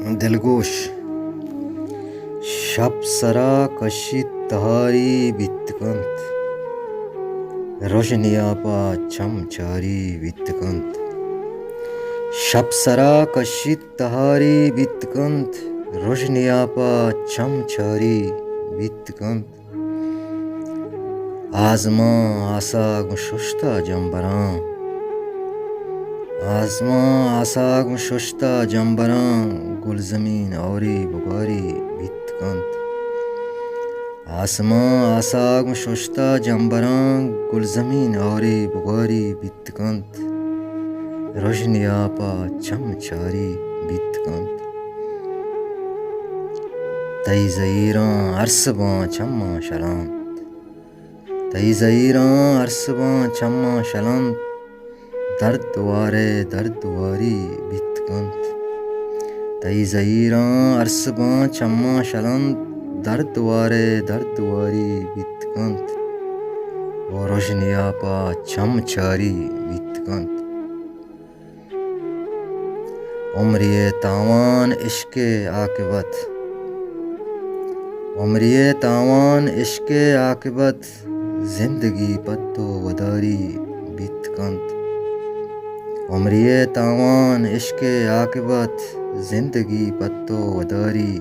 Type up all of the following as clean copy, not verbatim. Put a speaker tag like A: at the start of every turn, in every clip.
A: दिलगोश शब सरा कशी तहारी बितकंत रोशनियापा छमचारी बितकंत शब सरा कशी तहारी बितकंत रोशनियापा छमचारी बितकंत आज़मां आसाग शुश्ता जंबरां आज़मां आसाग शुश्ता जंबरां गुल ज़मीन औरी बुगारी बितकंत आसमां आसाग शुश्ता जंबरां गुल ज़मीन औरी बुगारी बितकंत रोशनियापा छमचारी बितकंत तई ज़हीरां अरसबां छम्मा शलांत तई ज़हीरां अरसबां छम्मा शलांत दर्द वारी बितकंत तई ज़हीरां अरसबां छम्मा शलांत दर्द वारी बितकंत वो रोशनियापा छमचारी बितकंत उम्रिये तावान इश्क़े आक़िबत उम्रिये तावान इश्क़े आक़िबत ज़िंदगी पत्तो वदारी बितकंत उम्रिये तावान इश्क़े आक़िबत ज़िंदगी पत्तो वदारी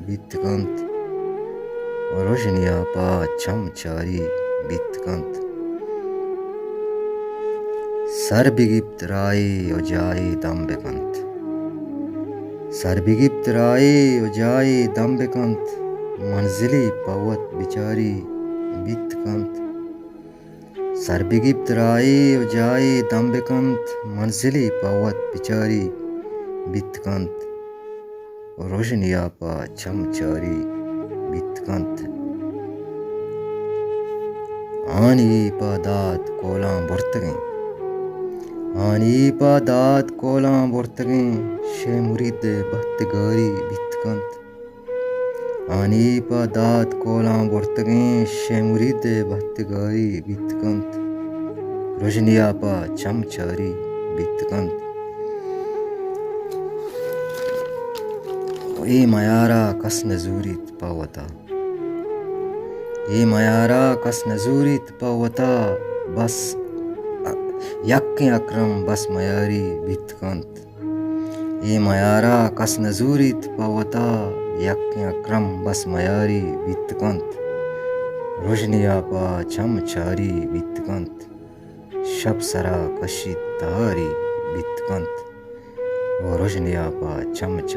A: बितकंत रोशनियापा छमचारी बितकंत सर बिगिप्त राई उजाई दम बेकंत सर बिगिप्त राई उजाई दम बेकंत मंजिली पवत बिचारी बितकंत सर बिगिप्त राई उजाई दम बेकंत मंजिली पवत बिचारी बितकंत रोशनियापा छमचारी बितकंत आनी पादात कोलां बुरतगें आनी पादात कोलां बुरतगें शे मुरीदे बहतगारी बितकंत आनी पादात कोलां बुरतगें शे मुरीदे बहतगारी बितकंत रोशनियापा छमचारी बितकंत ए मयारा कस नजूरीत पावता ए मयारा कस नजूरीत पावता बस यक्के अक्रम बस मयारी बितकंत ए मयारा कस नजूरीत पावता यक्के अक्रम बस मयारी बितकंत रोशनियापा छमचारी बितकंत शब सरा कशी तहारी बितकंत वो रोशनियापा छमचारी